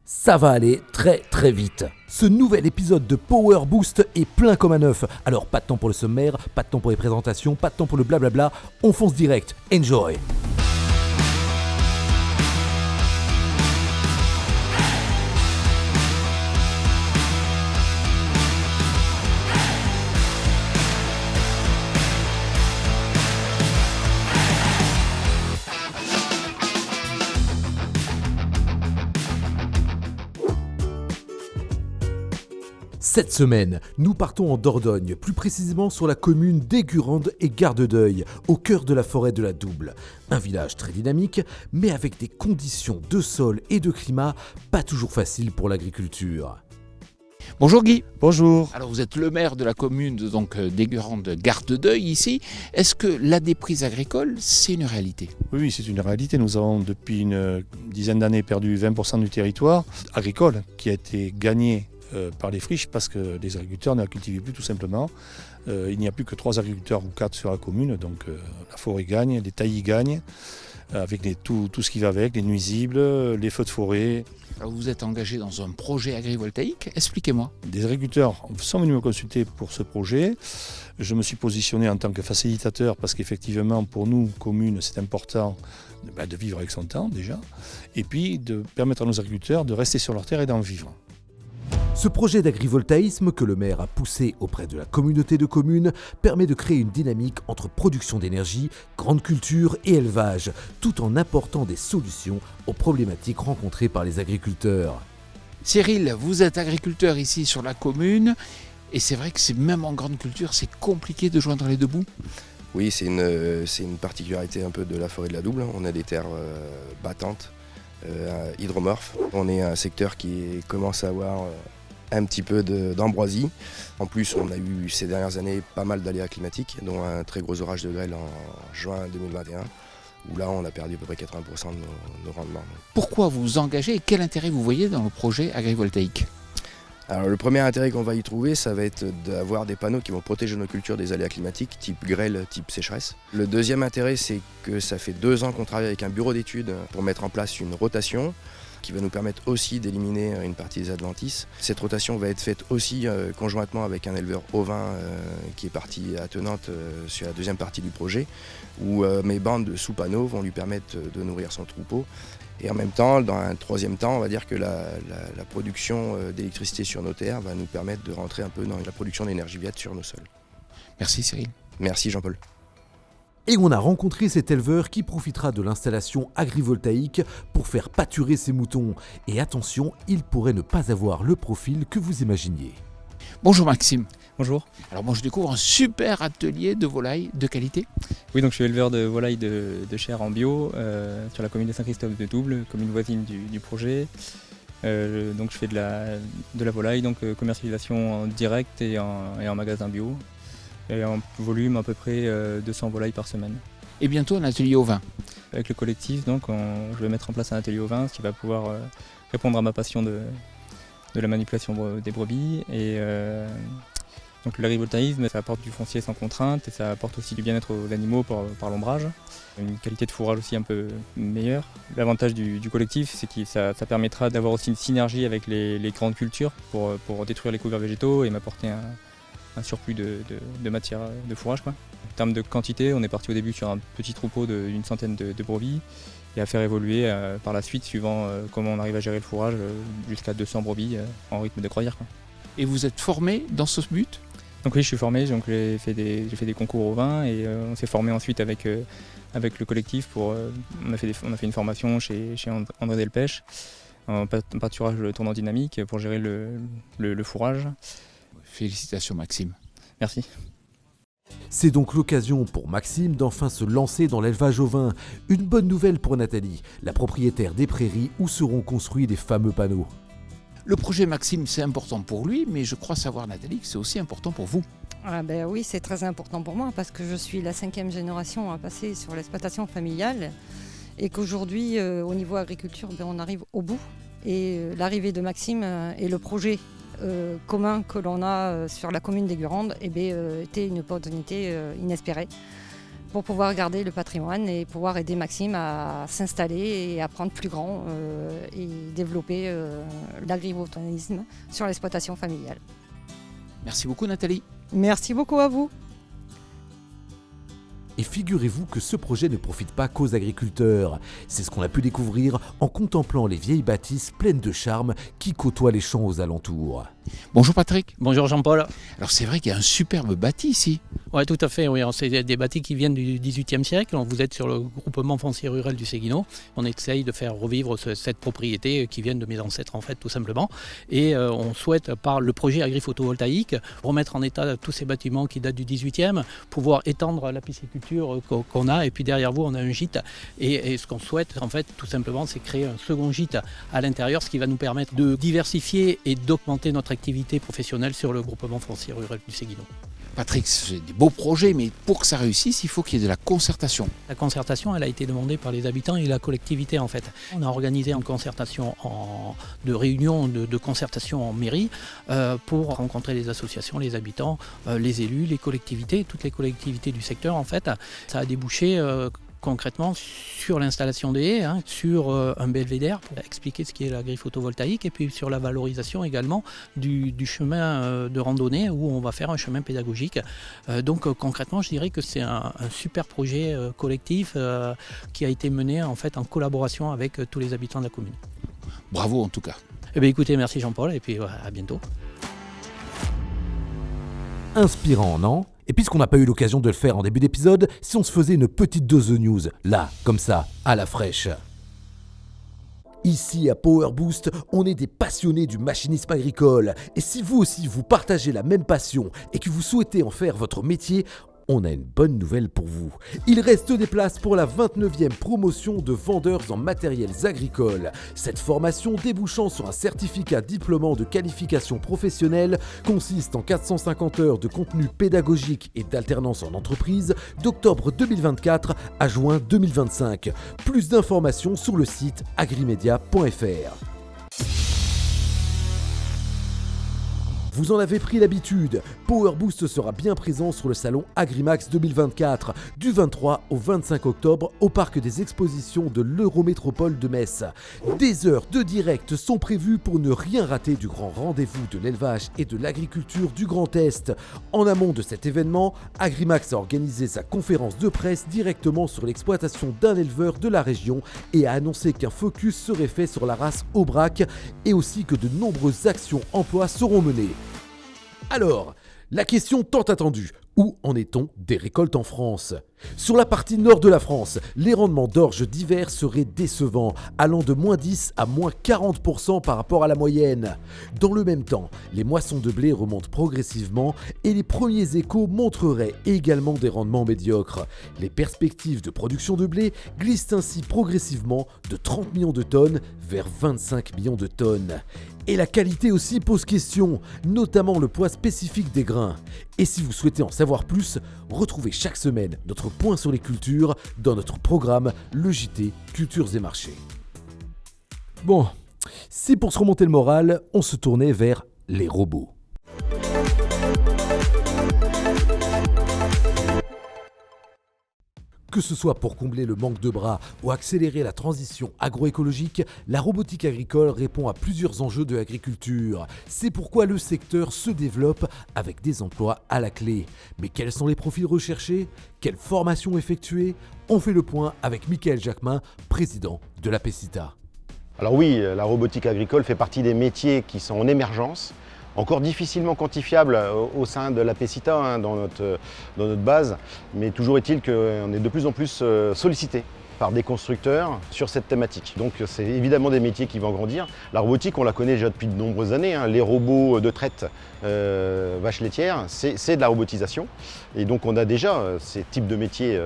Ça va aller très très vite. Ce nouvel épisode de Power Boost est plein comme un œuf. Alors pas de temps pour le sommaire, pas de temps pour les présentations, pas de temps pour le blablabla. On fonce direct. Enjoy. Cette semaine, nous partons en Dordogne, plus précisément sur la commune d'Aigurande et Gardedeuil, au cœur de la forêt de la Double. Un village très dynamique, mais avec des conditions de sol et de climat pas toujours faciles pour l'agriculture. Bonjour Guy. Bonjour. Alors vous êtes le maire de la commune d'Aigurande-Gardedeuil ici. Est-ce que la déprise agricole, c'est une réalité ? Oui, c'est une réalité. Nous avons depuis une dizaine d'années perdu 20% du territoire agricole qui a été gagné par les friches parce que les agriculteurs ne la cultivaient plus tout simplement. Il n'y a plus que 3 agriculteurs ou 4 sur la commune, donc la forêt gagne, les taillis gagnent, avec tout ce qui va avec, les nuisibles, les feux de forêt. Alors vous êtes engagé dans un projet agrivoltaïque, expliquez-moi. Des agriculteurs sont venus me consulter pour ce projet. Je me suis positionné en tant que facilitateur parce qu'effectivement pour nous, communes, c'est important de vivre avec son temps déjà, et puis de permettre à nos agriculteurs de rester sur leur terre et d'en vivre. Ce projet d'agrivoltaïsme que le maire a poussé auprès de la communauté de communes permet de créer une dynamique entre production d'énergie, grande culture et élevage, tout en apportant des solutions aux problématiques rencontrées par les agriculteurs. Cyril, vous êtes agriculteur ici sur la commune, et c'est vrai que c'est même en grande culture, c'est compliqué de joindre les deux bouts. Oui, c'est une particularité un peu de la forêt de la Double. On a des terres battantes, hydromorphes. On est un secteur qui commence à avoir un petit peu d'ambroisie. En plus, on a eu ces dernières années pas mal d'aléas climatiques, dont un très gros orage de grêle en juin 2021, où là on a perdu à peu près 80% de nos rendements. Pourquoi vous vous engagez et quel intérêt vous voyez dans le projet agrivoltaïque ? Alors le premier intérêt qu'on va y trouver, ça va être d'avoir des panneaux qui vont protéger nos cultures des aléas climatiques, type grêle, type sécheresse. Le deuxième intérêt, c'est que ça fait 2 ans qu'on travaille avec un bureau d'études pour mettre en place une rotation qui va nous permettre aussi d'éliminer une partie des adventices. Cette rotation va être faite aussi conjointement avec un éleveur ovin qui est parti à Tenante sur la deuxième partie du projet, où mes bandes de sous-panneaux vont lui permettre de nourrir son troupeau. Et en même temps, dans un troisième temps, on va dire que la production d'électricité sur nos terres va nous permettre de rentrer un peu dans la production d'énergie verte sur nos sols. Merci Cyril. Merci Jean-Paul. Et on a rencontré cet éleveur qui profitera de l'installation agrivoltaïque pour faire pâturer ses moutons. Et attention, il pourrait ne pas avoir le profil que vous imaginiez. Bonjour Maxime. Bonjour. Alors moi je découvre un super atelier de volailles de qualité. Oui, donc je suis éleveur de volailles de chair en bio sur la commune de Saint-Christophe de Double, commune voisine du projet. Donc je fais de la volaille, donc commercialisation en direct et en magasin bio. Et en volume à peu près 200 volailles par semaine. Et bientôt un atelier au vin. Avec le collectif, donc je vais mettre en place un atelier au vin, ce qui va pouvoir répondre à ma passion de la manipulation des brebis. Et donc l'agrivoltaïsme, ça apporte du foncier sans contrainte et ça apporte aussi du bien-être aux animaux par l'ombrage. Une qualité de fourrage aussi un peu meilleure. L'avantage du collectif, c'est que ça permettra d'avoir aussi une synergie avec les grandes cultures pour détruire les couverts végétaux et m'apporter un surplus de matière de fourrage, quoi. En termes de quantité, on est parti au début sur un petit troupeau d'une centaine de brebis et à faire évoluer par la suite, suivant comment on arrive à gérer le fourrage, jusqu'à 200 brebis en rythme de croisière, quoi. Et vous êtes formé dans ce but ? Donc oui, je suis formé, donc j'ai fait des concours au vin et on s'est formé ensuite avec le collectif. On a fait une formation chez André Delpech en pâturage tournant dynamique pour gérer le fourrage. Félicitations Maxime. Merci. C'est donc l'occasion pour Maxime d'enfin se lancer dans l'élevage ovin. Une bonne nouvelle pour Nathalie, la propriétaire des prairies où seront construits les fameux panneaux. Le projet Maxime, c'est important pour lui, mais je crois savoir Nathalie que c'est aussi important pour vous. Ah ben oui, c'est très important pour moi parce que je suis la 5e génération à passer sur l'exploitation familiale et qu'aujourd'hui, au niveau agriculture, on arrive au bout. Et l'arrivée de Maxime et le projet commun que l'on a sur la commune d'Aigurande était une opportunité inespérée. pour pouvoir garder le patrimoine et pouvoir aider Maxime à s'installer et à prendre plus grand et développer l'agrivoltaïsme sur l'exploitation familiale. Merci beaucoup Nathalie. Merci beaucoup à vous. Et figurez-vous que ce projet ne profite pas qu'aux agriculteurs. C'est ce qu'on a pu découvrir en contemplant les vieilles bâtisses pleines de charme qui côtoient les champs aux alentours. Bonjour Patrick. Bonjour Jean-Paul. Alors c'est vrai qu'il y a un superbe bâti ici. Oui, tout à fait. Oui. C'est des bâtis qui viennent du XVIIIe siècle. Vous êtes sur le groupement foncier rural du Séguinot. On essaye de faire revivre cette propriété qui vient de mes ancêtres, en fait, tout simplement. Et on souhaite, par le projet agri-photovoltaïque, remettre en état tous ces bâtiments qui datent du XVIIIe, pouvoir étendre la pisciculture qu'on a. Et puis derrière vous, on a un gîte. Et ce qu'on souhaite, en fait, tout simplement, c'est créer un second gîte à l'intérieur, ce qui va nous permettre de diversifier et d'augmenter notre activité professionnelle sur le groupement foncier rural du Séguinot. Patrick, c'est des beaux projets, mais pour que ça réussisse, il faut qu'il y ait de la concertation. La concertation, elle a été demandée par les habitants et la collectivité en fait. On a organisé une concertation de réunion de concertation en mairie pour rencontrer les associations, les habitants, les élus, les collectivités, toutes les collectivités du secteur en fait. Ça a débouché concrètement sur l'installation des haies, sur un belvédère pour expliquer ce qu'est l'agri-photovoltaïque et puis sur la valorisation également du chemin de randonnée où on va faire un chemin pédagogique. Donc concrètement, je dirais que c'est un super projet collectif qui a été mené en fait en collaboration avec tous les habitants de la commune. Bravo en tout cas. Eh bien, écoutez, merci Jean-Paul et puis à bientôt. Inspirant, non ? Et puisqu'on n'a pas eu l'occasion de le faire en début d'épisode, si on se faisait une petite dose de news, là, comme ça, à la fraîche. Ici à Power Boost, on est des passionnés du machinisme agricole. Et si vous aussi vous partagez la même passion et que vous souhaitez en faire votre métier, on a une bonne nouvelle pour vous. Il reste des places pour la 29e promotion de vendeurs en matériels agricoles. Cette formation débouchant sur un certificat diplômant de qualification professionnelle consiste en 450 heures de contenu pédagogique et d'alternance en entreprise d'octobre 2024 à juin 2025. Plus d'informations sur le site agrimedia.fr. Vous en avez pris l'habitude, Power Boost sera bien présent sur le salon Agrimax 2024 du 23 au 25 octobre au parc des expositions de l'Eurométropole de Metz. Des heures de direct sont prévues pour ne rien rater du grand rendez-vous de l'élevage et de l'agriculture du Grand Est. En amont de cet événement, Agrimax a organisé sa conférence de presse directement sur l'exploitation d'un éleveur de la région et a annoncé qu'un focus serait fait sur la race Aubrac et aussi que de nombreuses actions emploi seront menées. Alors, la question tant attendue, où en est-on des récoltes en France ? Sur la partie nord de la France, les rendements d'orge d'hiver seraient décevants, allant de moins 10 à moins 40% par rapport à la moyenne. Dans le même temps, les moissons de blé remontent progressivement et les premiers échos montreraient également des rendements médiocres. Les perspectives de production de blé glissent ainsi progressivement de 30 millions de tonnes vers 25 millions de tonnes. Et la qualité aussi pose question, notamment le poids spécifique des grains. Et si vous souhaitez en savoir plus, retrouvez chaque semaine notre point sur les cultures dans notre programme Le JT Cultures et Marchés. Bon, si pour se remonter le moral, on se tournait vers les robots. Que ce soit pour combler le manque de bras ou accélérer la transition agroécologique, la robotique agricole répond à plusieurs enjeux de l'agriculture. C'est pourquoi le secteur se développe avec des emplois à la clé. Mais quels sont les profils recherchés ? Quelle formation effectuer ? On fait le point avec Michael Jacquemin, président de la PECITA. Alors oui, la robotique agricole fait partie des métiers qui sont en émergence, encore difficilement quantifiable au sein de la PECITA, dans notre base, mais toujours est-il qu'on est de plus en plus sollicité par des constructeurs sur cette thématique. Donc c'est évidemment des métiers qui vont grandir. La robotique, on la connaît déjà depuis de nombreuses années. Les robots de traite vaches laitières, c'est de la robotisation. Et donc on a déjà ces types de métiers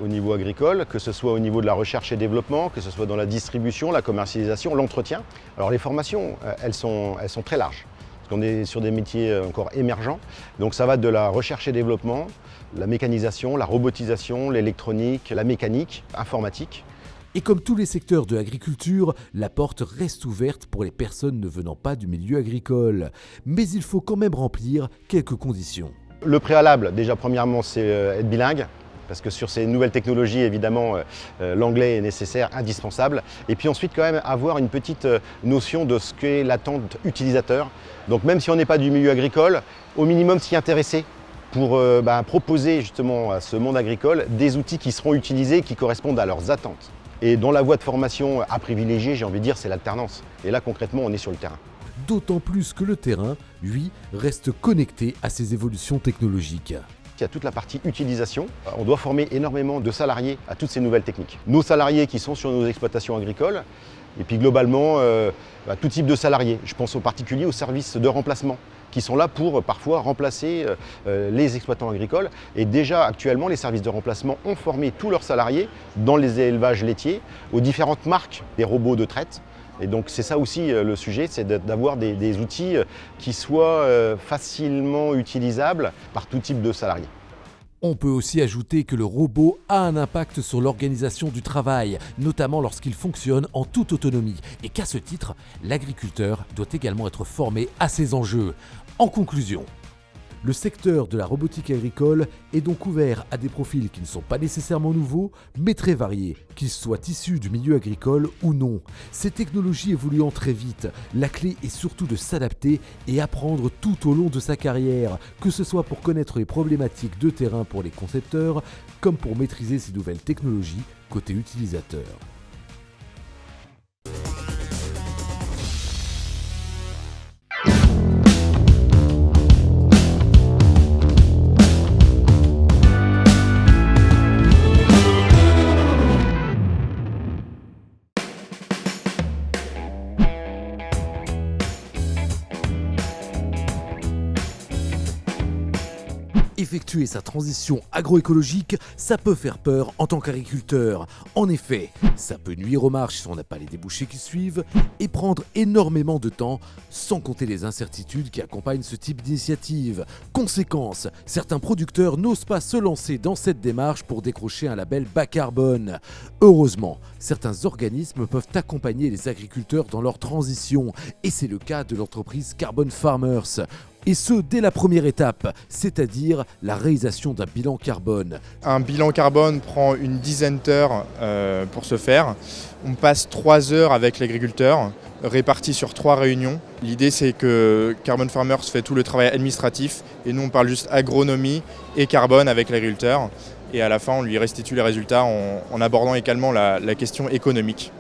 au niveau agricole, que ce soit au niveau de la recherche et développement, que ce soit dans la distribution, la commercialisation, l'entretien. Alors les formations, elles sont très larges. Parce qu'on est sur des métiers encore émergents. Donc ça va de la recherche et développement, la mécanisation, la robotisation, l'électronique, la mécanique, informatique. Et comme tous les secteurs de l'agriculture, la porte reste ouverte pour les personnes ne venant pas du milieu agricole. Mais il faut quand même remplir quelques conditions. Le préalable, déjà premièrement, c'est être bilingue. parce que sur ces nouvelles technologies, évidemment, l'anglais est nécessaire, indispensable. Et puis ensuite, quand même, avoir une petite notion de ce qu'est l'attente utilisateur. Donc même si on n'est pas du milieu agricole, au minimum s'y intéresser pour proposer justement à ce monde agricole des outils qui seront utilisés, qui correspondent à leurs attentes. Et dans la voie de formation à privilégier, j'ai envie de dire, c'est l'alternance. Et là, concrètement, on est sur le terrain. D'autant plus que le terrain, lui, reste connecté à ces évolutions technologiques. Il y a toute la partie utilisation. On doit former énormément de salariés à toutes ces nouvelles techniques. Nos salariés qui sont sur nos exploitations agricoles, et puis globalement, tout type de salariés. Je pense en particulier aux services de remplacement, qui sont là pour parfois remplacer les exploitants agricoles. Et déjà actuellement, les services de remplacement ont formé tous leurs salariés dans les élevages laitiers aux différentes marques des robots de traite. Et donc c'est ça aussi le sujet, c'est d'avoir des outils qui soient facilement utilisables par tout type de salariés. On peut aussi ajouter que le robot a un impact sur l'organisation du travail, notamment lorsqu'il fonctionne en toute autonomie, et qu'à ce titre, l'agriculteur doit également être formé à ces enjeux. En conclusion, le secteur de la robotique agricole est donc ouvert à des profils qui ne sont pas nécessairement nouveaux, mais très variés, qu'ils soient issus du milieu agricole ou non. Ces technologies évoluant très vite, la clé est surtout de s'adapter et apprendre tout au long de sa carrière, que ce soit pour connaître les problématiques de terrain pour les concepteurs, comme pour maîtriser ces nouvelles technologies côté utilisateur. Effectuer sa transition agroécologique, ça peut faire peur en tant qu'agriculteur. En effet, ça peut nuire aux marges si on n'a pas les débouchés qui suivent et prendre énormément de temps, sans compter les incertitudes qui accompagnent ce type d'initiative. Conséquence, certains producteurs n'osent pas se lancer dans cette démarche pour décrocher un label bas carbone. Heureusement, certains organismes peuvent accompagner les agriculteurs dans leur transition et c'est le cas de l'entreprise Carbon Farmers. Et ce, dès la première étape, c'est-à-dire la réalisation d'un bilan carbone. Un bilan carbone prend une dizaine d'heures pour se faire. On passe 3 heures avec l'agriculteur, répartis sur 3 réunions. L'idée, c'est que Carbon Farmers fait tout le travail administratif et nous, on parle juste agronomie et carbone avec l'agriculteur. Et à la fin, on lui restitue les résultats en abordant également la question économique.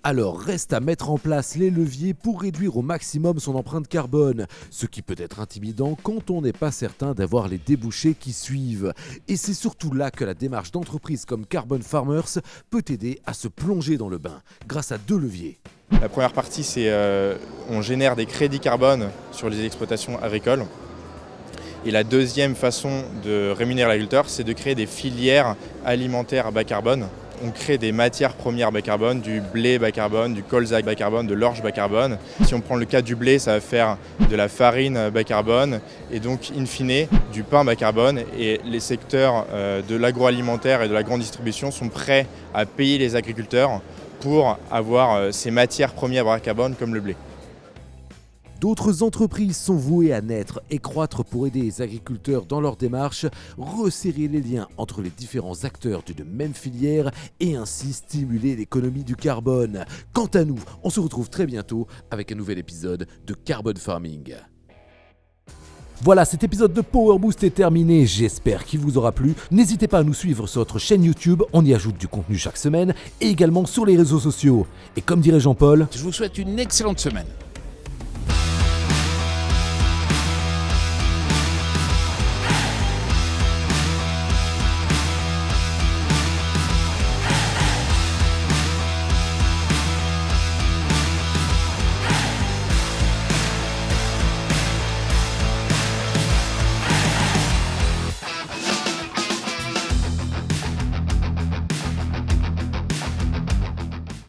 Alors reste à mettre en place les leviers pour réduire au maximum son empreinte carbone, ce qui peut être intimidant quand on n'est pas certain d'avoir les débouchés qui suivent. Et c'est surtout là que la démarche d'entreprises comme Carbon Farmers peut aider à se plonger dans le bain, grâce à 2 leviers. La première partie, c'est on génère des crédits carbone sur les exploitations agricoles. Et la deuxième façon de rémunérer l'agriculteur, c'est de créer des filières alimentaires bas carbone. On crée des matières premières bas carbone, du blé bas carbone, du colza bas carbone, de l'orge bas carbone. Si on prend le cas du blé, ça va faire de la farine bas carbone et donc, in fine, du pain bas carbone. Et les secteurs de l'agroalimentaire et de la grande distribution sont prêts à payer les agriculteurs pour avoir ces matières premières bas carbone comme le blé. D'autres entreprises sont vouées à naître et croître pour aider les agriculteurs dans leur démarche, resserrer les liens entre les différents acteurs d'une même filière et ainsi stimuler l'économie du carbone. Quant à nous, on se retrouve très bientôt avec un nouvel épisode de Carbon Farming. Voilà, cet épisode de Power Boost est terminé, j'espère qu'il vous aura plu. N'hésitez pas à nous suivre sur notre chaîne YouTube, on y ajoute du contenu chaque semaine, et également sur les réseaux sociaux. Et comme dirait Jean-Paul, je vous souhaite une excellente semaine.